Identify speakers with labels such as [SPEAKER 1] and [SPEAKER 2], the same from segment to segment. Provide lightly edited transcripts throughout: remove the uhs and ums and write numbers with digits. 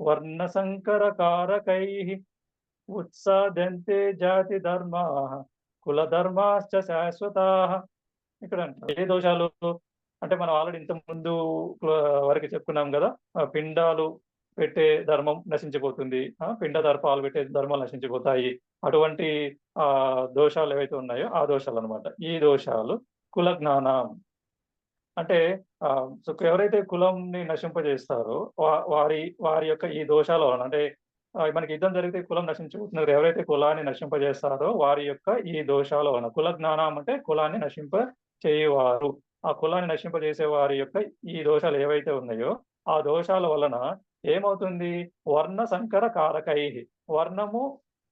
[SPEAKER 1] వర్ణ సంకర కారకై ఉత్సాదంతే జాతి ధర్మా కుల ధర్మాశ్చ శాశ్వతాః. ఇక్కడ అంటారు ఏ దోషాలు అంటే మనం ఆల్రెడీ ఇంత ముందు వరకు చెప్పుకున్నాం కదా. పిండాలు పెట్టే ధర్మం నశించిపోతుంది, పిండ దర్పాలు పెట్టే ధర్మాలు నశించిపోతాయి. అటువంటి దోషాలు ఏవైతే ఉన్నాయో ఆ దోషాలు అన్నమాట. ఈ దోషాలు కుల జ్ఞానం అంటే ఎవరైతే కులంని నశింపజేస్తారో వారి వారి యొక్క ఈ దోషాల వలన అంటే మనకి యుద్ధం జరిగితే కులం నశించిపోతున్నారు. ఎవరైతే కులాన్ని నశింపజేస్తారో వారి యొక్క ఈ దోషాల వలన, కుల జ్ఞానం అంటే కులాన్ని నశింప చేయవారు, ఆ కులాన్ని నశింపజేసే వారి యొక్క ఈ దోషాలు ఏవైతే ఉన్నాయో ఆ దోషాల వలన ఏమవుతుంది? వర్ణ సంకర కారకై, వర్ణము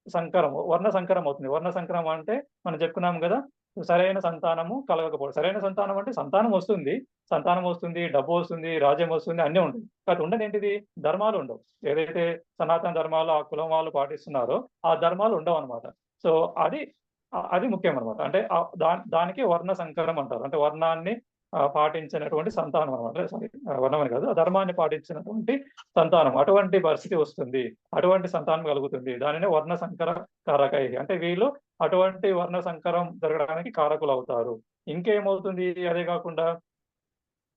[SPEAKER 1] సంకరము, వర్ణ సంకరం అవుతుంది. వర్ణ సంకరం అంటే మనం చెప్పుకున్నాం కదా, సరైన సంతానము కలగకపోవడం. సరైన సంతానం అంటే సంతానం వస్తుంది, డబ్బు వస్తుంది, రాజ్యం వస్తుంది, అన్నీ ఉంటుంది. కాబట్టి ఉండని ఏంటిది? ధర్మాలు ఉండవు. ఏదైతే సనాతన ధర్మాలు ఆ కులం వాళ్ళు పాటిస్తున్నారో ఆ ధర్మాలు ఉండవు అనమాట. సో అది ముఖ్యం అనమాట. అంటే దానికి వర్ణ సంకరం అంటారు. అంటే వర్ణాన్ని పాటించినటువంటి సంతానం అనమాట. సారీ, వర్ణం అని కాదు, ధర్మాన్ని పాటించినటువంటి సంతానం. అటువంటి పరిస్థితి వస్తుంది, అటువంటి సంతానం కలుగుతుంది. దానినే వర్ణ సంకర కారకై. అంటే వీళ్ళు అటువంటి వర్ణ సంకరం జరగడానికి కారకులు అవుతారు. ఇంకేమవుతుంది? అదే కాకుండా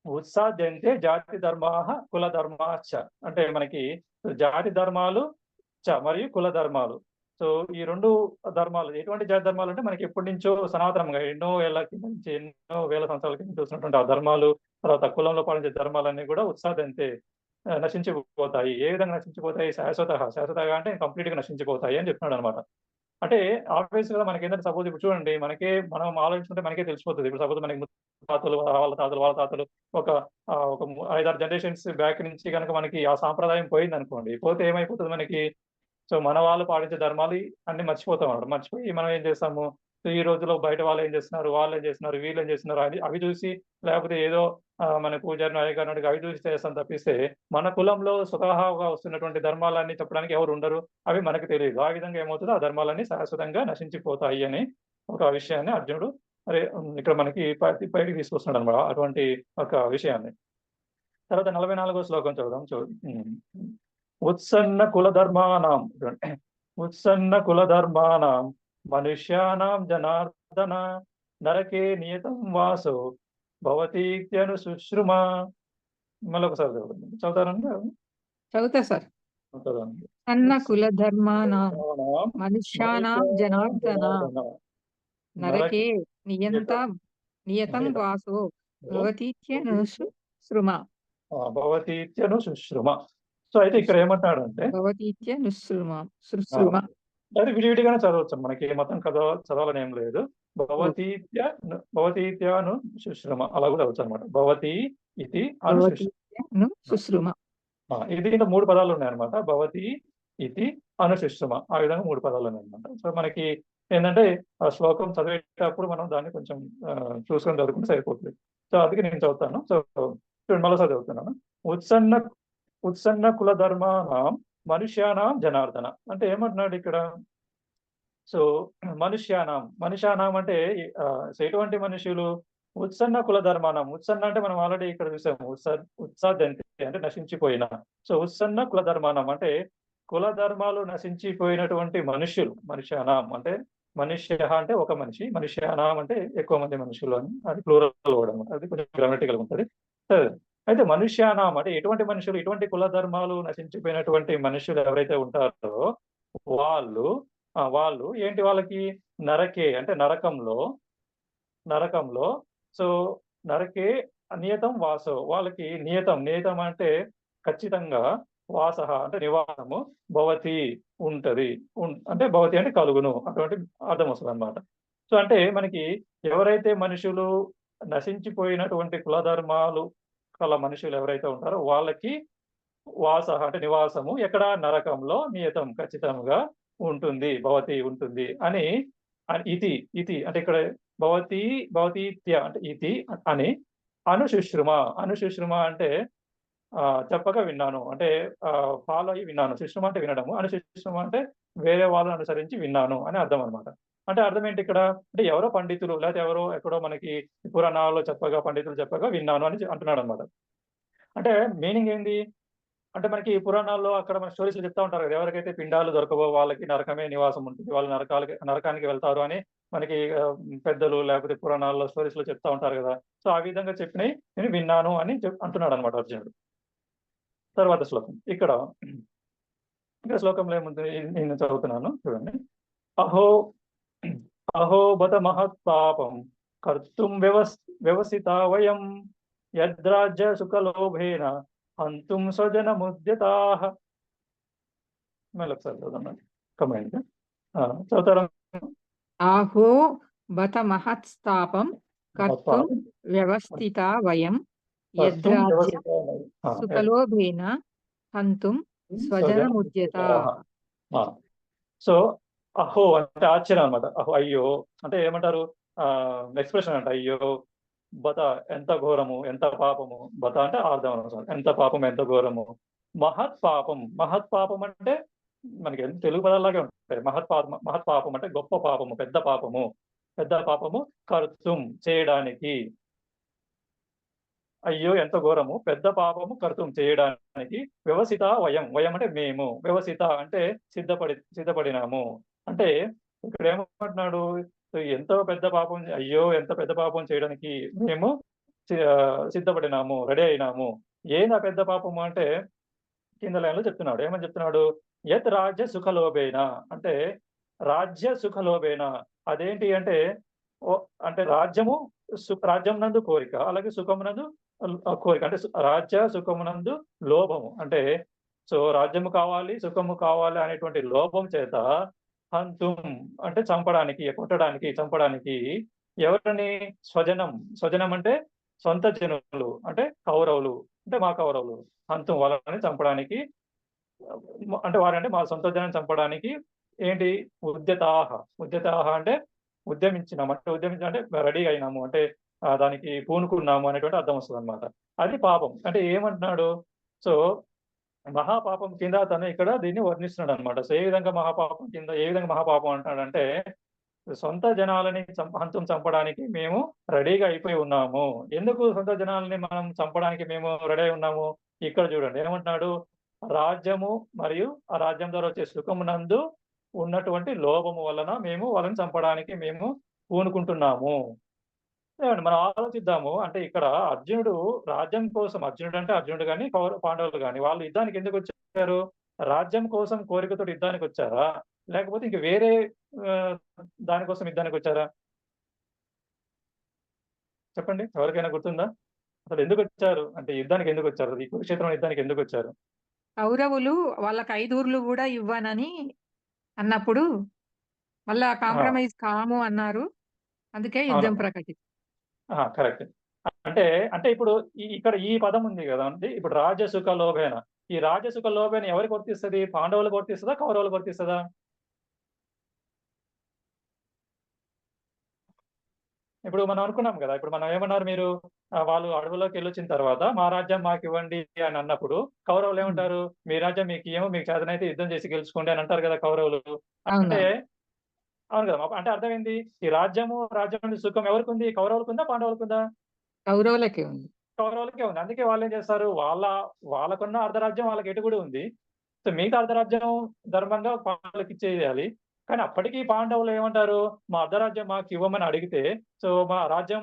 [SPEAKER 1] ఉత్సాద్యంతే జాతి ధర్మాః కుల ధర్మాశ్చ. అంటే మనకి జాతి ధర్మాలు మరియు కుల ధర్మాలు. సో ఈ రెండు ధర్మాలు ఎటువంటి జాతి ధర్మాలు అంటే మనకి ఎప్పటి నుంచో సనాతనంగా ఎన్నో ఏళ్ల కింద నుంచి, ఎన్నో వేల సంవత్సరాల కింద చూసినటువంటి ఆ ధర్మాలు, తర్వాత కులంలో పాటించే ధర్మాలన్నీ కూడా ఉత్సాదంతే నశించిపోతాయి. ఏ విధంగా నశించిపోతాయి? శాశ్వతగా అంటే కంప్లీట్ గా నశించిపోతాయి అని చెప్తున్నాడు అనమాట. అంటే ఆబ్వియస్‌గా మనకేంటంటే సపోజ్ ఇప్పుడు చూడండి, మనం ఆలోచించుకుంటే మనకే తెలిసిపోతది. ఇప్పుడు సపోజ్ మనకి తాతలు, వాళ్ళ తాతలు ఒక ఒక 5, 6 జనరేషన్స్ బ్యాక్ నుంచి గనక మనకి ఆ సాంప్రదాయం పోయిందనుకోండి. పోతే ఏమైపోతది మనకి? సో మన వాళ్ళు పాటించే ధర్మాలు అన్నీ మర్చిపోతామన్నమాట. మర్చిపోయి మనం ఏం చేస్తాము? సో ఈ రోజుల్లో బయట వాళ్ళేం చేస్తున్నారు, వాళ్ళేం చేస్తున్నారు, వీళ్ళేం చేస్తున్నారు అవి చూసి, లేకపోతే ఏదో మన పూజారినో, అయ్యగారినో అడిగి అవి చూసి చేస్తాం తప్పిస్తే, మన కులంలో స్వతహాగా వస్తున్నటువంటి ధర్మాలన్నీ చెప్పడానికి ఎవరు ఉండరు. అవి మనకు తెలియదు. ఆ విధంగా ఏమవుతదో ఆ ధర్మాలన్నీ శాశ్వతంగా నశించిపోతాయి అని ఒక విషయాన్ని అర్జునుడు ఇక్కడ మనకి బయటికి తీసుకొస్తున్నాడన్నమాట, అటువంటి ఒక విషయాన్ని. తర్వాత 44వ శ్లోకం చదువుదాం. ఉత్సన్న కుల ధర్మాణం ఉత్సన్న కుల ధర్మాణం మనుష్యానాం జనార్దన నరకే నియతం వాసో భవతీత్యను శుశ్రుమ. మళ్ళీ ఒకసారి చదువుతారండి.
[SPEAKER 2] చదువుతా సార్.
[SPEAKER 1] చదవండి.
[SPEAKER 2] అన్న కుల ధర్మానాం మనుష్యానాం జనార్దన నరకే నియతం వాసో భవతీత్యను శృమ.
[SPEAKER 1] భవతీత్యను శుశ్రుమ. సో అయితే ఇక్కడ ఏమంటాడంటే
[SPEAKER 2] భవతీత్యనుశృమ.
[SPEAKER 1] అది విడివిడిగానే చదవచ్చు. మనకి ఏ మతం చదవాలని ఏం లేదు. భవతీత్యను శుశ్రుమ అలా కూడా అవచ్చు అనమాట. భవతి ఇది
[SPEAKER 2] శుశ్రుమ.
[SPEAKER 1] ఇది దీంట్లో 3 పదాలు ఉన్నాయన్నమాట. భవతి ఇది అనుశుశ్రుమ, ఆ విధంగా 3 పదాలు ఉన్నాయన్నమాట. సో మనకి ఏంటంటే ఆ శ్లోకం చదివేటప్పుడు మనం దాన్ని కొంచెం చూసుకొని చదువుకుంటే సరిపోతుంది. సో అందుకే నేను చదువుతాను. సో మరోసారి చదువుతున్నాను. ఉత్సన్న కుల ధర్మానాం మనుష్యానాం జనార్దన. అంటే ఏమంటున్నాడు ఇక్కడ? సో మనుష్యానాం అంటే ఎటువంటి మనుషులు? ఉత్సన్న కుల ధర్మానం. ఉత్సన్న అంటే మనం ఆల్రెడీ ఇక్కడ చూసాము, ఉత్సాదంతే అంటే నశించిపోయిన. సో ఉత్సన్న కుల ధర్మానం అంటే కుల ధర్మాలు నశించిపోయినటువంటి మనుష్యులు. మనుష్యానాం అంటే మనుష్య అంటే ఒక మనిషి, మనుష్యానాం అంటే ఎక్కువ మంది మనుషులు అని, అది ప్లూరల్ వర్డ్ అన్నమాట. అది కొంచెం గ్రామటికల్ ఉంటుంది. సరే, అయితే మనుష్యానాం అంటే ఎటువంటి మనుషులు? ఎటువంటి కుల ధర్మాలు నశించిపోయినటువంటి మనుషులు ఎవరైతే ఉంటారో వాళ్ళు ఏంటి? వాళ్ళకి నరకే అంటే నరకంలో సో నరకే నియతం వాసో, వాళ్ళకి నియతం అంటే ఖచ్చితంగా, వాస అంటే నివాసము, భవతి ఉంటది, అంటే భవతి అంటే కలుగును, అటువంటి అర్థం వస్తుంది అనమాట. సో అంటే మనకి ఎవరైతే మనుషులు నశించిపోయినటువంటి కులధర్మాలు కల మనుషులు ఎవరైతే ఉంటారో వాళ్ళకి వాస అంటే నివాసము ఎక్కడ? నరకంలో, నియతం ఖచ్చితంగా ఉంటుంది, భవతి ఉంటుంది అని. ఇతి అంటే ఇక్కడ భవతీత్య అంటే ఇతి అని అనుశుశ్రుమ అంటే చెప్పగా విన్నాను, అంటే ఫాలో అయ్యి విన్నాను. శుశ్రుమ అంటే వినడము, అనుశుశ్రుమ అంటే వేరే వాళ్ళని అనుసరించి విన్నాను అని అర్థం అనమాట. అంటే అర్థం ఏంటి ఇక్కడ? అంటే ఎవరో పండితులు లేకపోతే ఎవరో ఎక్కడో మనకి పురాణాల్లో పండితులు చెప్పగా విన్నాను అని అంటున్నాడు అనమాట. అంటే మీనింగ్ ఏంది? అంటే మనకి పురాణాల్లో అక్కడ మన స్టోరీస్‌లో చెప్తా ఉంటారు కదా! ఎవరికైతే పిండాలు దొరకవో వాళ్ళకి నరకమే నివాసం ఉంటుంది. వాళ్ళు నరకానికి వెళ్తారు అని మనకి పెద్దలు లేకపోతే పురాణాల్లో స్టోరీస్‌లో చెప్తా ఉంటారు కదా! సో, ఆ విధంగా చెప్పినయి నేను విన్నాను అని అంటున్నాడన్నమాట అర్జునుడు. తర్వాత శ్లోకం. ఇక్కడ శ్లోకంలో ఏముంది నేను చదువుతున్నాను చూడండి. అహో అహో బత మహత్పాపం కర్తుం వ్యవసితా వయం యద్రాజ్య సుఖలోభేన హంతుం స్వజనముద్యతాః. మళ్ళొకసారి చదువుదాం కంబైన్డ్. చదువుతారా?
[SPEAKER 2] ఆహో బత మహత్స్తాపం కర్తుం
[SPEAKER 1] మహత్పాపం
[SPEAKER 2] వ్యవస్థితా వయం
[SPEAKER 1] కర్తుం
[SPEAKER 2] యద్రాజ్య
[SPEAKER 1] వ్యవసితా వయం
[SPEAKER 2] సుఖలోభేన హంతుం స్వజనముద్యతా.
[SPEAKER 1] ఆ! సో, అహో అంటే ఆశ్చర్యం అన్నమాట. అహో అయ్యో! అంటే ఏమంటారు? ఎక్స్‌ప్రెషన్ అంట. అయ్యో! బత ఎంత ఘోరము, ఎంత పాపము. బత అంటే అర్థం అనమాట. ఎంత పాపం, ఎంత ఘోరము. మహత్ పాపం. మహత్ పాపం అంటే మనకి తెలుగు పదాల్లాగే ఉంటాయి. మహత్ పాపం అంటే గొప్ప పాపము, పెద్ద పాపము. పెద్ద పాపము కర్తుం చేయడానికి. అయ్యో! ఎంత ఘోరము. పెద్ద పాపము కర్తుం చేయడానికి వ్యవసిత వయం. వయం అంటే మేము. వ్యవసిత అంటే సిద్ధపడినాము. అంటే ఇక్కడ ఏమంటున్నాడు? ఎంతో పెద్ద పాపం అయ్యో! ఎంత పెద్ద పాపం చేయడానికి మేము సిద్ధపడినాము. రెడీ అయినాము. ఏంది ఆ పెద్ద పాపము అంటే కింద లైన్‌లో చెప్తున్నాడు. ఏమని చెప్తున్నాడు? యత్ రాజ్య సుఖలోభేన అంటే రాజ్య సుఖలోభేన. అదేంటి అంటే అంటే రాజ్యం నందు కోరిక, అలాగే సుఖమునందు కోరిక. అంటే రాజ్య సుఖమునందు లోభము. అంటే సో, రాజ్యము కావాలి, సుఖము కావాలి అనేటువంటి లోభం చేత హంతుం అంటే చంపడానికి, కొట్టడానికి, చంపడానికి ఎవరిని? స్వజనం అంటే సొంత జనులు. అంటే కౌరవులు. అంటే మా కౌరవులు. హంతుం వాళ్ళని చంపడానికి అంటే వారంటే మా సొంత జనాన్ని చంపడానికి ఏంటి? ఉద్యతాహ అంటే ఉద్యమించినాము. అంటే ఉద్యమించడం అంటే రెడీ అయినాము. అంటే దానికి పూనుకున్నాము అనేటువంటి అర్థం వస్తదన్నమాట. అది పాపం. అంటే ఏమంటున్నాడు? సో, మహాపాపం కింద తను ఇక్కడ దీన్ని వర్ణిస్తున్నాడన్నమాట. సో, ఏ విధంగా మహాపాపం అంటున్నాడంటే సొంత జనాలని హంతుం చంపడానికి మేము రెడీగా అయిపోయి ఉన్నాము. ఎందుకు సొంత జనాలని మనం చంపడానికి మేము రెడీ అయి ఉన్నాము? ఇక్కడ చూడండి ఏమంటున్నాడు? రాజ్యము మరియు ఆ రాజ్యం ద్వారా వచ్చే సుఖమునందు ఉన్నటువంటి లోభము వలన మేము వాళ్ళని చంపడానికి మేము పూనుకుంటున్నాము. ఏమండి మనం ఆలోచిద్దాము. అంటే ఇక్కడ రాజ్యం కోసం అర్జునుడు అంటే అర్జునుడు గాని, పాండవులు గాని వాళ్ళు యుద్ధానికి ఎందుకొచ్చారు? రాజ్యం కోసం కోరికతోటి యుద్ధానికొచ్చారా? లేకపోతే ఇంక వేరే ఆహ్, దానికోసం యుద్ధానికొచ్చారా? చెప్పండి. ఎవరికైనా గుర్తుందా? అసలు ఎందుకొచ్చారు? అంటే యుద్ధానికి ఎందుకొచ్చారు? ఈ కురుక్షేత్రం యుద్ధానికి ఎందుకొచ్చారు?
[SPEAKER 2] కౌరవులు వాళ్ళకి 5 ఊర్లు కూడా ఇవ్వనని అన్నప్పుడు మళ్ళా
[SPEAKER 1] ఆ!
[SPEAKER 2] కాంప్రమైజ్ కాము అన్నారు. అందుకే యుద్ధం
[SPEAKER 1] అవునమ్మా.
[SPEAKER 2] ప్రకటించారు.
[SPEAKER 1] కరెక్ట్. అంటే, అంటే ఇప్పుడు ఇక్కడ ఈ పదం ఉంది గదండీ! ఇప్పుడు రాజసుఖ లోభేన. ఈ రాజసుఖ లోభేన ఎవరికి వర్తిస్తది? పాండవులకు వర్తిస్తదా? కౌరవులకు వర్తిస్తదా? ఇప్పుడు మనం అనుకున్నాం గదా! ఇప్పుడు మనం ఏమన్నారు మీరు? వాళ్ళు అడవులోకెళ్ళొచ్చిన తర్వాత మా రాజ్యం మాకివ్వండి అని అన్నప్పుడు కౌరవులు
[SPEAKER 2] హ్మ్.
[SPEAKER 1] ఏమంటారు? మీ రాజ్యం మీకియ్యము. మీకు చేతనైతే యుద్ధం చేసి గెలుచుకోండి అని అంటారు గదా! కౌరవులు. అంటే
[SPEAKER 2] అవునవును.
[SPEAKER 1] అవును గదా! అంటే అర్థమేంది? ఈ రాజ్యం సుఖం ఎవరికుంది? కౌరవులకుందా? పాండవులకుందా?
[SPEAKER 2] కౌరవులకే ఉంది.
[SPEAKER 1] కౌరవులకే ఉంది. అందుకే వాళ్ళేం చేస్తారు? వాళ్ళకున్న అర్ధరాజ్యం వాళ్ళకి ఎటుకుడి ఉంది. సో, మిగతా అర్ధరాజ్యం ధర్మంగా వాళ్ళకిచ్చేయాలి. కానీ అప్పటికి పాండవులు ఏమంటారు? మా అర్ధరాజ్యం మాకివ్వమని అడిగితే, సో, మా రాజ్యం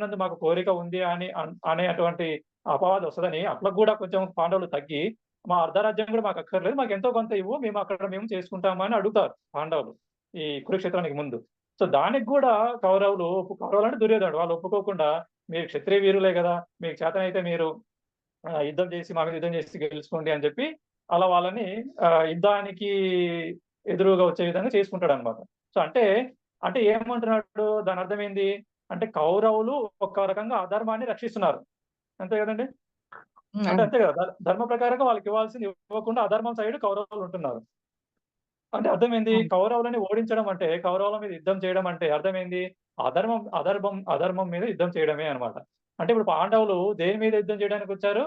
[SPEAKER 1] నందు మాకు కోరిక ఉంది అని అనేటువంటి అపవాదు వస్తదని అట్లకు గూడా కొంచెం పాండవులు తగ్గి, మా అర్ధరాజ్యం గూడా మాకక్కర్లేదు. మాకెంతో కొంత ఇవ్వు. మేము చేసుకుంటాము అని అడుగుతారు పాండవులు. ఈ కురుక్షేత్రానికి ముందు. సో, దానికి గూడా కౌరవులంటే దుర్యోధనుడు. వాళ్ళు ఒప్పుకోకుండా మీరు క్షత్రియ వీరులే గదా! మీకు చేతనైతే మీరు మా మీద యుద్ధం చేసి గెలుచుకోండి అని చెప్పి, అలా వాళ్ళని యుద్ధానికి ఎదురుగా వచ్చే విధంగా చేసుకుంటాడన్నమాట. సో, అంటే ఏమంటున్నాడు? దాని అర్థం ఏంది? అంటే కౌరవులు ఒక రకంగా అధర్మాన్ని రక్షిస్తున్నారు. అంతే గదండీ!
[SPEAKER 2] హ్మ్.
[SPEAKER 1] అంటే
[SPEAKER 2] అవును.
[SPEAKER 1] అంతే గదా! ధర్మ ప్రకారంగా వాళ్ళకివ్వాల్సింది ఇవ్వకుండా అధర్మం సైడ్ కౌరవులుంటున్నారు. అంటే అర్థమేంది?
[SPEAKER 2] అవును.
[SPEAKER 1] కౌరవులని ఓడించడం అంటే, కౌరవుల మీద యుద్ధం చేయడం అంటే అర్థమేంది? అధర్మం మీద యుద్ధం చేయడమే అన్నమాట. అంటే ఇప్పుడు పాండవులు దేని మీద యుద్ధం చేయడానికొచ్చారు?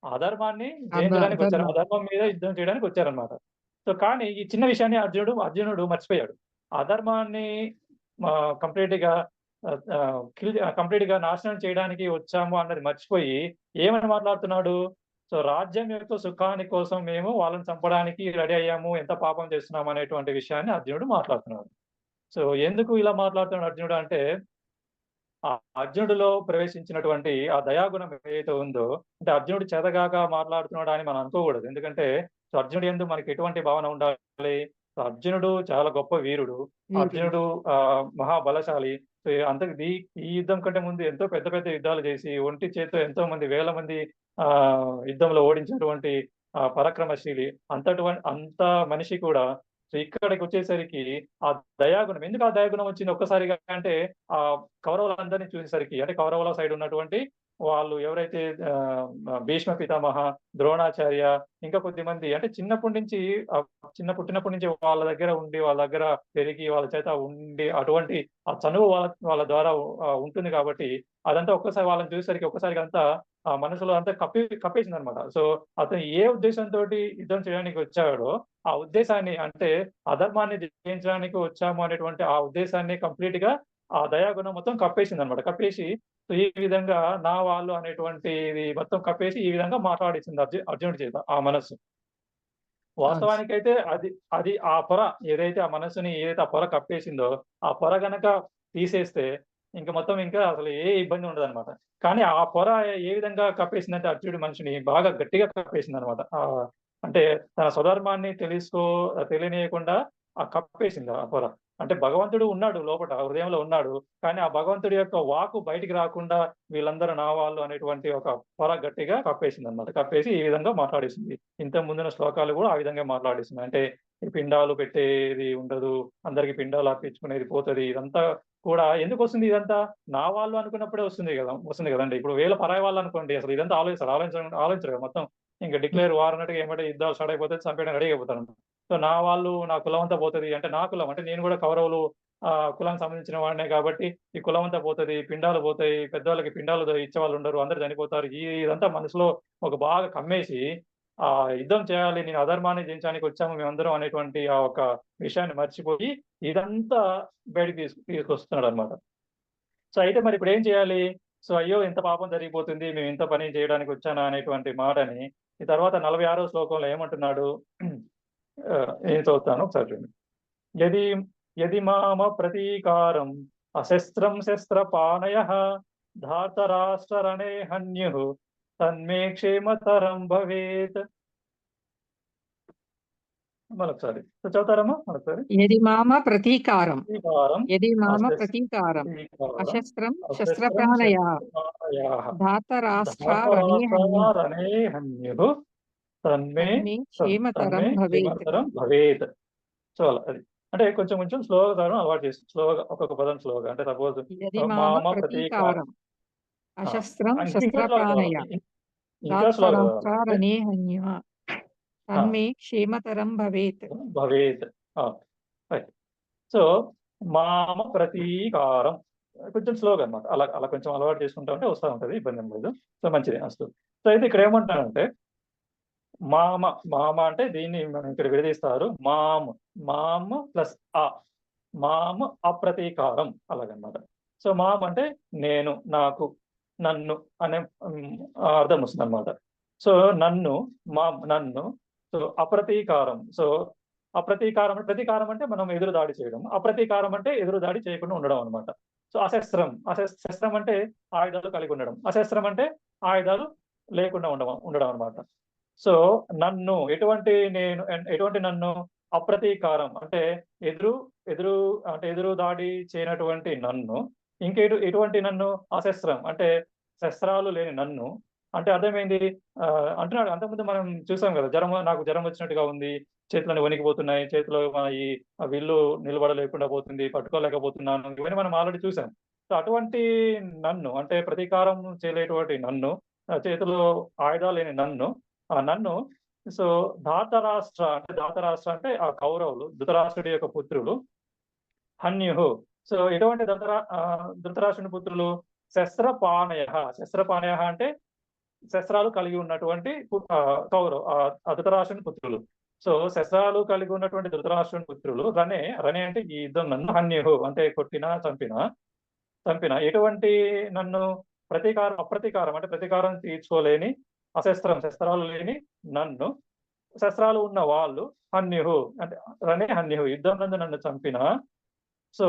[SPEAKER 1] అధర్మాన్ని జయించడానికొచ్చారు.
[SPEAKER 2] ధర్మం.
[SPEAKER 1] అధర్మం మీద యుద్ధం చేయడానికొచ్చారన్నమాట. సో, కానీ ఈ చిన్న విషయాన్ని అర్జునుడు మర్చిపోయాడు. అధర్మాన్ని కంప్లీట్‌గా కంప్లీట్‌గా నాశనం చేయడానికి వచ్చాము అన్నది మర్చిపోయి ఏమని మాట్లాడుతున్నాడు? సో రాజ్యం యొక్క సుఖాని కోసం మేము వాళ్ళని చంపడానికి రెడీ అయ్యాము, ఎంత పాపం చేస్తున్నాం అనేటువంటి విషయాన్ని అర్జునుడు మాట్లాడుతున్నాడు. సో ఎందుకు ఇలా మాట్లాడుతున్నాడు అర్జునుడు అంటే, ఆ అర్జునుడిలో ప్రవేశించినటువంటి ఆ దయాగుణం ఏదైతే ఉందో, అంటే అర్జునుడు చేతగాక మాట్లాడుతున్నాడు అని మనం అనుకోకూడదు. ఎందుకంటే సో అర్జునుడు యందు మనకి ఎటువంటి భావన ఉండాలి? సో అర్జునుడు చాలా గొప్ప వీరుడు.
[SPEAKER 2] వీరుడు.
[SPEAKER 1] అర్జునుడు మహాబలశాలి. సో ఈ యుద్ధం కంటే ముందు ఎంతో పెద్ద పెద్ద యుద్ధాలు చేసి, ఒంటి చేత్తో ఎంతో మంది వేల మంది యుద్ధంలో ఓడించినటువంటి పరాక్రమశీలి. అంత మనిషి కూడా సో ఇక్కడికొచ్చేసరికి ఆ దయాగుణం, ఎందుకు ఆ దయాగుణం వచ్చింది ఒక్కసారిగా అంటే, కౌరవులందరిని చూసేసరికి, అంటే కౌరవుల సైడ్ ఉన్నటువంటి వాళ్ళు ఎవరైతే భీష్మ పితామహ, ద్రోణాచార్య, ఇంకా కొద్దిమంది అంటే పుట్టినప్పటి నుంచి వాళ్ళ దగ్గర ఉండి, వాళ్ళ దగ్గర పెరిగి, వాళ్ళ చేత ఉండి, అటువంటి ఆ చనువు వాళ్ళ ద్వారా ఉంటుంది కాబట్టి, అదంతా ఒక్కసారి వాళ్ళని చూసేసరికి ఒక్కసారిగా అంతా ఆ మనసులో అంతా కప్పేసిందనమాట. సో అతను ఏ ఉద్దేశంతోటి యుద్ధం చేయడానికి వచ్చాడో, ఆ ఉద్దేశాన్ని అంటే అధర్మాన్ని జయించడానికి వచ్చాము అనేటువంటి ఆ ఉద్దేశాన్ని కంప్లీట్‌గా ఆ దయాగుణం మొత్తం కప్పేసిందనమాట. కప్పేసి సో ఈ విధంగా నా వాళ్ళు అనేటువంటిది మొత్తం కప్పేసి ఈ విధంగా మాట్లాడిచ్చింది అర్జునుడి చేత ఆ మనస్సు. వాస్తవానికైతే అది ఆ పొర ఏదైతే ఆ మనస్సుని ఏదైతే ఆ పొర కప్పేసిందో, ఆ పొర గనక తీసేస్తే ఇంకా అసలు ఏ ఇబ్బంది ఉండదనమాట. కానీ ఆ పొర ఏ విధంగా కప్పేసిందంటే అర్జునుడి మనిషిని బాగా గట్టిగా కప్పేసిందనమాట. అంటే తన స్వధర్మాన్ని తెలియనీయకుండా కప్పేసింది ఆ పొర. అంటే భగవంతుడు ఉన్నాడు లోపట, హృదయంలో ఉన్నాడు. కానీ ఆ భగవంతుడి యొక్క వాక్కు బయటికి రాకుండా వీళ్ళందరూ నా వాళ్ళు అనేటువంటి ఒక పొర గట్టిగా కప్పేసిందనమాట. కప్పేసి ఈ విధంగా మాట్లాడేసింది. ఇంతకు ముందున్న శ్లోకాలు కూడా ఆ విధంగా మాట్లాడేస్తున్నాయి. అంటే ఈ పిండాలు పెట్టేది ఉండదు, అందరికి పిండాలు అర్పించుకునేది పోతది. ఇదంతా కూడా ఎందుకొస్తుంది ఇదంతా? నా వాళ్ళు అనుకున్నప్పుడే వస్తుంది గదండీ. ఇప్పుడు వేళ పరాయి వాళ్ళనుకోండి అసలు ఇదంతా ఆలోచించరు కదా మొత్తం. ఇంక డిక్లేర్ వార్ అన్నట్టుగా ఎమ్మటే యుద్ధాలు స్టార్ట్ అయిపోతే చంపేయడానికి రెడీ అయిపోతారు. సో నా వాళ్ళు, నా కులం అంతా పోతది. అంటే నా కులం అంటే నేను కూడా కౌరవులు కులానికి సంబంధించిన వాడినే కాబట్టి ఈ కులం అంతా పోతది, పిండాలు పోతాయి, పెద్దవాళ్ళకి పిండాలు ఇచ్చేవాళ్ళు ఉండరు, అందరూ చనిపోతారు. ఇదంతా మనసులో ఒక బాగా కమ్మేసి యుద్ధం చేయాలి, నేను అధర్మాన్ని జయించడానికి వచ్చాము మేమందరం అనేటువంటి ఆ ఒక విషయాన్ని మర్చిపోయి ఇదంతా బయటకి తీసుకొస్తున్నాడనమాట. సో అయితే మరి ఇప్పుడేం చేయాలి? సో అయ్యో! ఇంత పాపం జరిగిపోతుంది, మేము ఇంత పని చేయడానికి వచ్చానా అనేటువంటి మాటని ఈ తర్వాత 46వ శ్లోకంలో ఏమంటున్నాడు? నేను చదువుతాను ఒకసారి చూడండి. యది యది మామ ప్రతీకారం అశస్త్రం శస్త్రపాణయః ధార్తరాష్ట్రరణే హన్యుః తన్మే క్షేమతరం భవేత్. మరొకసారి చదువుతారమ్మా మరొకసారి.
[SPEAKER 2] యది మామ ప్రతీకారం
[SPEAKER 1] ప్రతీకారం
[SPEAKER 2] యది మామ
[SPEAKER 1] అశస్త్రం
[SPEAKER 2] ప్రతీకారం అశస్త్రం
[SPEAKER 1] అశస్త్రం
[SPEAKER 2] శస్త్రప్రాణయః
[SPEAKER 1] శస్త్రపాణయః
[SPEAKER 2] ధాతరాష్ట్రారణే హన్యుః
[SPEAKER 1] ధార్తరాష్ట్రారణే హన్యుః తన్మే
[SPEAKER 2] తన్మే క్షేమతరం భవేత్.
[SPEAKER 1] క్షేమతరం భవేత్. సో అలా అది. అంటే కొంచెం కొంచెం స్లోగా చదవడం అలవాటు చేసి స్లోగా ఒక్కొక్క పదం స్లోగా అంటే సపోజ్
[SPEAKER 2] యది మామ
[SPEAKER 1] మామ ప్రతీకారం.
[SPEAKER 2] ప్రతీకారం అశస్త్రం
[SPEAKER 1] ఇంకా స్లోగా
[SPEAKER 2] శస్త్రప్రాణయ
[SPEAKER 1] చదవాలి. ఇంకా స్లోగా చదవాలి.
[SPEAKER 2] ధాతరాష్ట్రారణే హన్యుః తన్మే క్షేమతరం భవేత్.
[SPEAKER 1] భవేత్. రైట్. సో మామ ప్రతీకారం కొంచెం స్లోగా అన్నమాట. అలా అలా కొంచెం అలవాటు చేసుకుంటా ఉంటే వస్తా ఉంటది. ఇబ్బందేం లేదు. సో మంచిదే అస్తు. సో అయితే ఇక్కడ ఏమంటానంటే మామ అంటే దీన్ని మనం ఇక్కడ విడదీస్తారు. మామ్ ప్లస్ మామ్ అప్రతీకారం అలాగనమాట. సో మామ్ అంటే నేను, నాకు, నన్ను అనే అర్థం వస్తుందన్నమాట. సో నన్ను సో అప్రతీకారం. సో అప్రతీకారం ప్రతీకారం అంటే మనం ఎదురు దాడి చేయడం. అప్రతీకారం అంటే ఎదురు దాడి చేయకుండా ఉండడం అన్నమాట. సో శస్త్రం అంటే ఆయుధాలు కలిగి ఉండడం. అశస్త్రం అంటే ఆయుధాలు లేకుండా ఉండడం అన్నమాట. సో ఎటువంటి నన్ను అప్రతీకారం అంటే ఎదురు దాడి చేయనటువంటి నన్ను, ఎటువంటి నన్ను అశస్త్రం అంటే శస్త్రాలు లేని నన్ను. అంటే అర్థమైంది అంటున్నాడు. అంతకుముందు మనం చూసాం కదా, నాకు జ్వరం వచ్చినట్టుగా ఉంది, చేతులన్నీ వణికిపోతున్నాయి, చేతిలో ఈ విల్లు నిలబడలేకుండా పోతుంది, పట్టుకోలేకపోతున్నాను, ఇవన్నీ మనం ఆల్రెడీ చూసాం. సో అటువంటి నన్ను అంటే ప్రతీకారం చేయలేటువంటి నన్ను, చేతిలో ఆయుధాలు లేని నన్ను సో ధాతరాష్ట్ర అంటే ఆ కౌరవులు, ధృతరాష్ట్రుడి యొక్క పుత్రులు, హన్యుః. సో ఎటువంటి ధృతరాష్ట్రుని పుత్రులు? శస్త్రపాణయ అంటే శస్త్రాలు కలిగి ఉన్నటువంటి ధృతరాష్ట్రుని పుత్రులు. సో శస్త్రాలు కలిగి ఉన్నటువంటి ధృతరాష్ట్రుని పుత్రులు రనే అంటే ఈ యుద్ధం నన్ను హన్యుః అంటే కొట్టినా చంపిన ఎటువంటి నన్ను అప్రతీకారం అంటే ప్రతీకారం తీర్చుకోలేని శస్త్రాలు లేని నన్ను, శస్త్రాలు ఉన్న వాళ్ళు హన్యుహు అంటే రనే హన్యుహు యుద్ధం నందు నన్ను చంపినా సో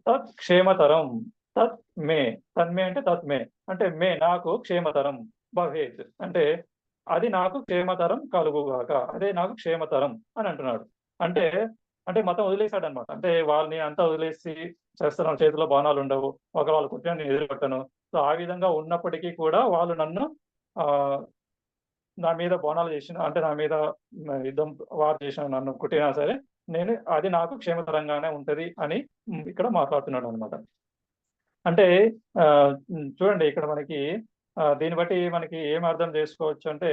[SPEAKER 1] తత్ క్షేమతరం తత్ మే తన్మే అంటే తత్ మే అంటే మే నాకు క్షేమతరం భవేత్ అంటే అది నాకు క్షేమతరం కలుగుగాక అదే నాకు క్షేమతరం అని అంటున్నాడు. అంటే అంటే మతం వదిలేశాడు అనమాట. అంటే వాళ్ళని అంతా వదిలేసి చేస్తున్న చేతిలో బాణాలు ఉండవు. వాళ్ళు కొట్టినా నేను ఎదురుకొట్టను. సో ఆ విధంగా ఉన్నప్పటికీ కూడా వాళ్ళు నన్ను ఆహ్, నా మీద బోనాలు చేసిన అంటే నా మీద యుద్ధం వార్ చేసిన నన్ను కొట్టినా సరే అది నాకు క్షేమతరంగానే ఉంటది అని ఇక్కడ మాట్లాడుతున్నాడనమాట. అంటే చూడండి ఇక్కడ మనకి దీన్ని బట్టి మనకి ఏం అర్థం చేసుకోవచ్చు అంటే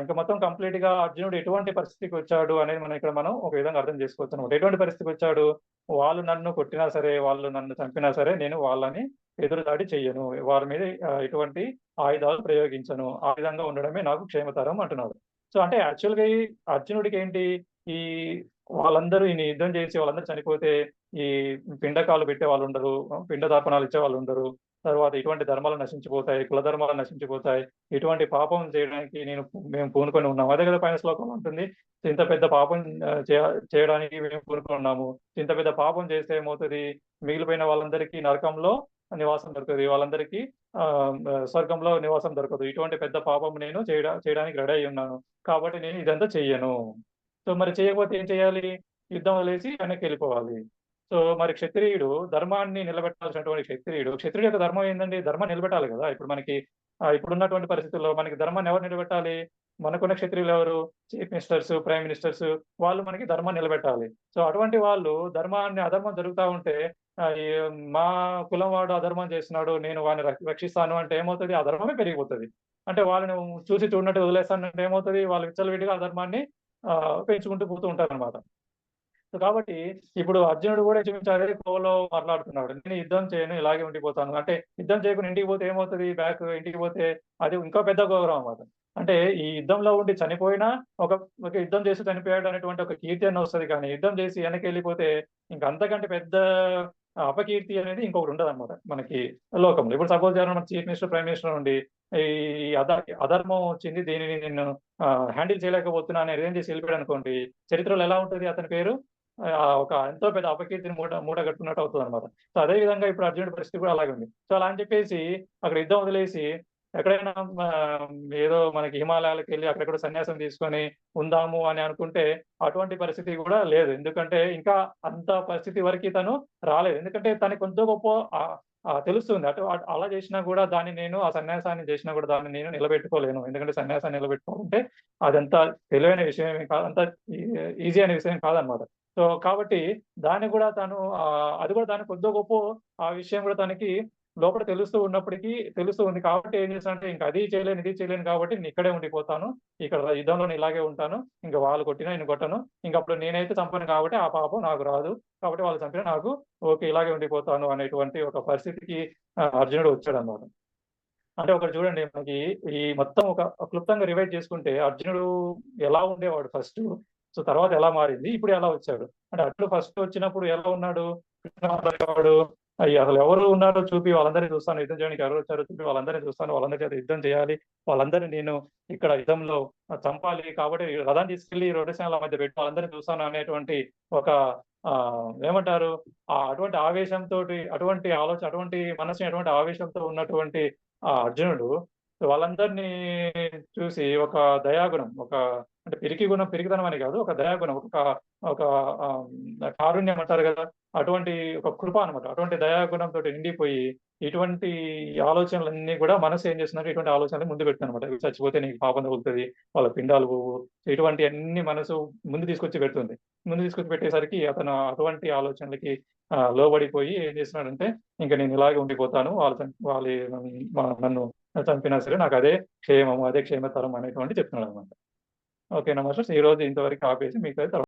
[SPEAKER 1] ఇంక మొత్తం కంప్లీట్‌గా అర్జునుడు ఎటువంటి పరిస్థితికొచ్చాడు అనేది మనం ఒక విధంగా అర్థం చేసుకోవచ్చనమాట. ఎటువంటి పరిస్థితికొచ్చాడు? వాళ్ళు నన్ను కొట్టినా సరే, వాళ్ళు నన్ను చంపినా సరే నేను వాళ్ళని ఎదురుదాడి చెయ్యను. వారి మీద ఎటువంటి ఆయుధాలు ప్రయోగించను. ఆ విధంగా ఉండడమే నాకు క్షేమతరం అంటున్నాడు. సో, అంటే యాక్చువల్‌గా ఈ అర్జునుడికేంటి ఈ వాళ్ళందరూ ఈయన యుద్ధం చేసి వాళ్ళందరూ చనిపోతే ఈ పిండకాలు పెట్టేవాళ్ళుండరు. పిండ తర్పణాలు ఇచ్చేవాళ్ళుండరు. తర్వాత ఇటువంటి ధర్మాలు నశించిపోతాయి. కుల ధర్మాలు నశించిపోతాయి. ఇటువంటి పాపం చేయడానికి మేము పూనుకొని ఉన్నాము. అదే కదా పైన శ్లోకంలో ఉంటుంది. ఇంత పెద్ద పాపం చేయడానికి మేము పూనుకొని ఉన్నాము. ఇంత పెద్ద పాపం చేస్తే ఏమవుతది? మిగిలిపోయిన వాళ్ళందరికీ నరకంలో నివాసం దొరకదు. వాళ్ళందరికీ స్వర్గంలో నివాసం దొరకదు. ఇటువంటి పెద్ద పాపం నేను చేయడానికి రెడీ అయ్యి ఉన్నాను. కాబట్టి నేను ఇదంతా చెయ్యను. సో, మరి చేయకపోతే ఏం చేయాలి? యుద్ధం వదిలేసి వెనక్కెళ్ళిపోవాలి. సో, మరి క్షత్రియుడు ధర్మాన్ని నిలబెట్టాల్సినటువంటి క్షత్రియుడి యొక్క ధర్మం ఏందండి? ధర్మాన్ని నిలబెట్టాలి గదా! ఇప్పుడు మనకి ఇప్పుడున్నటువంటి పరిస్థితుల్లో మనకి ధర్మాన్ని ఎవరు నిలబెట్టాలి? మనకున్న క్షత్రియులెవరు? చీఫ్ మినిస్టర్స్, ప్రైమ్ మినిస్టర్స్ వాళ్ళు మనకి ధర్మాన్ని నిలబెట్టాలి. సో, అటువంటి వాళ్ళు అధర్మం జరుగుతా ఉంటే ఈ మా కులం వాడు అధర్మం చేస్తున్నాడు. నేను వాడిని రక్షిస్తాను అంటే ఏమవుతది? అధర్మమే పెరిగిపోతది. అంటే వాళ్ళని చూసి చూడనట్టు వదిలేస్తానంటే ఏమవుతది? వాళ్ళు విచ్చలవిడిగా అధర్మాన్ని పెంచుకుంటూ పోతూ ఉంటారనమాట. సో, కాబట్టి ఇప్పుడు అర్జునుడు గూడా ఇంచుమించు అదే కోవలో మాట్లాడుతున్నాడు. నేను యుద్ధం చేయను, ఇలాగే ఉండిపోతాను. అంటే యుద్ధం చేయకుండా ఇంటికి పోతే ఏమవుతది? ఇంటికి పోతే అది ఇంకో పెద్ద ఘోరం అన్నమాట. అంటే ఈ యుద్ధంలో ఉండి చనిపోయినా ఒక ఒక యుద్ధం చేసి చనిపోయాడు అనేటువంటి ఒక కీర్తి అన్న వస్తది కానీ, యుద్ధం చేసి వెనక్కెళ్ళిపోతే ఇంక అంతకంటే పెద్ద అపకీర్తి అనేది ఇంకొకటి ఉండదన్నమాట మనకి లోకంలో. ఇప్పుడు సపోజ్ ఎవరైనా మన చీఫ్ మినిస్టర్, ప్రైమ్ మినిస్టర్ నుండి ఈ అధర్మం వచ్చింది. దీనిని నేను హ్యాండిల్ చేయలేకపోతున్నా అని రిజైన్ చేసి వెళ్ళిపోయాడనుకోండి, చరిత్రలో ఎలా ఉంటది అతని పేరు? ఒక ఎంతో పెద్ద అపకీర్తిని మూటగట్టుకున్నట్టు అవుతదనమాట. సో, అదే విధంగా ఇప్పుడు అర్జునుడి పరిస్థితి కూడా అలాగే ఉంది. సో, అలా అని చెప్పేసి అక్కడ యుద్ధం వదిలేసి ఎక్కడైనా ఏదో మనకి హిమాలయాలకెళ్ళి అక్కడెక్కడో సన్యాసం తీసుకొని ఉందాము అని అనుకుంటే అటువంటి పరిస్థితి కూడా లేదు. ఎందుకంటే ఇంకా అంత పరిస్థితి వరకి తను రాలేదు. ఎందుకంటే తనకి కొంతో గొప్పో తెలుస్తుంది. అలా చేసినా కూడా ఆ సన్యాసాన్ని చేసినా కూడా దాన్ని నేను నిలబెట్టుకోలేను. ఎందుకంటే సన్యాసాన్ని నిలబెట్టుకోవాలంటే అదంత తెలివైన విషయమేమి కాదు. అంత ఈజీ అయిన విషయం కాదనమాట. సో, కాబట్టి దాన్ని కూడా అది కూడా దానికి కొద్దో గొప్పో ఆ విషయం కూడా తనకి లోపల తెలుస్తూ ఉంది కాబట్టి ఏం చేశానంటే ఇంక అది చేయలేను, ఇది చేయలేను కాబట్టి నేను ఇక్కడే ఉండిపోతాను. ఇక్కడ యుద్ధంలో ఇలాగే ఉంటాను. ఇంక వాళ్ళు కొట్టినా నేను కొట్టను. ఇంకప్పుడు నేనైతే చంపను కాబట్టి ఆ పాపం నాకు రాదు. కాబట్టి వాళ్ళు చంపినా నాకు ఓకే. ఇలాగే ఉండిపోతాను అనేటువంటి ఒక పరిస్థితికి అర్జునుడు వచ్చాడన్నమాట. అంటే ఒకటి చూడండి మనకి ఈ మొత్తం ఒక క్లుప్తంగా రివైజ్ చేసుకుంటే అర్జునుడు ఎలా ఉండేవాడు ఫస్టు. సో, తర్వాత ఎలా మారింది, ఇప్పుడు ఎలా వచ్చాడు. అంటే అర్జునుడు ఫస్ట్ వచ్చినప్పుడు ఎలా ఉన్నాడు? కృష్ణావతారుడు అసలు ఎవరు ఉన్నారో చూపి వాళ్ళందరిని చూస్తాను. యుద్ధం చేయడానికి ఎవరు వచ్చారో చూపి వాళ్ళందరిని చూస్తాను. వాళ్ళందరి చేత యుద్ధం చేయాలి. వాళ్ళందరిని నేను ఇక్కడ యుద్ధంలో చంపాలి. కాబట్టి రథాన్ని తీసుకెళ్ళి 2 సేనల మధ్య పెట్టి వాళ్ళందరిని చూస్తాను అనేటువంటి ఒక ఏమంటారు? అటువంటి ఆవేశంతోటి అటువంటి మనసుని అటువంటి ఆవేశంతో ఉన్నటువంటి అర్జునుడు వాళ్ళందరినీ చూసి ఒక దయాగుణం, అంటే పిరికితనం అని కాదు. ఒక దయాగుణం, ఒక కారుణ్యం అంటారు కదా! అటువంటి ఒక కృప అనమాట. అటువంటి దయాగుణంతోటి నిండిపోయి ఇటువంటి ఆలోచనలన్నీ కూడా మనసు ఏం చేస్తుందంటే ఇటువంటి ఆలోచనలు ముందు పెడుతుందనమాట. చచ్చిపోతే నీకు పాపం తగులుతది. వాళ్ళ పిండాలు పోవు. ఇటువంటియన్నీ మనసు ముందు తీసుకొచ్చి పెడుతుంది. ముందు తీసుకొచ్చి పెట్టేసరికి అతను అటువంటి ఆలోచనలకి లోబడిపోయి ఏం చేస్తున్నాడంటే ఇంక నేను ఇలాగే ఉండిపోతాను. నన్ను చంపినా సరే నాకదే క్షేమము, అదే క్షేమతరం అనేటువంటిది చెప్తున్నాడనమాట. ఓకేనా మాస్టర్స్. ఈరోజు ఇంతవరకు ఆపేసి మిగతాది తర్వాత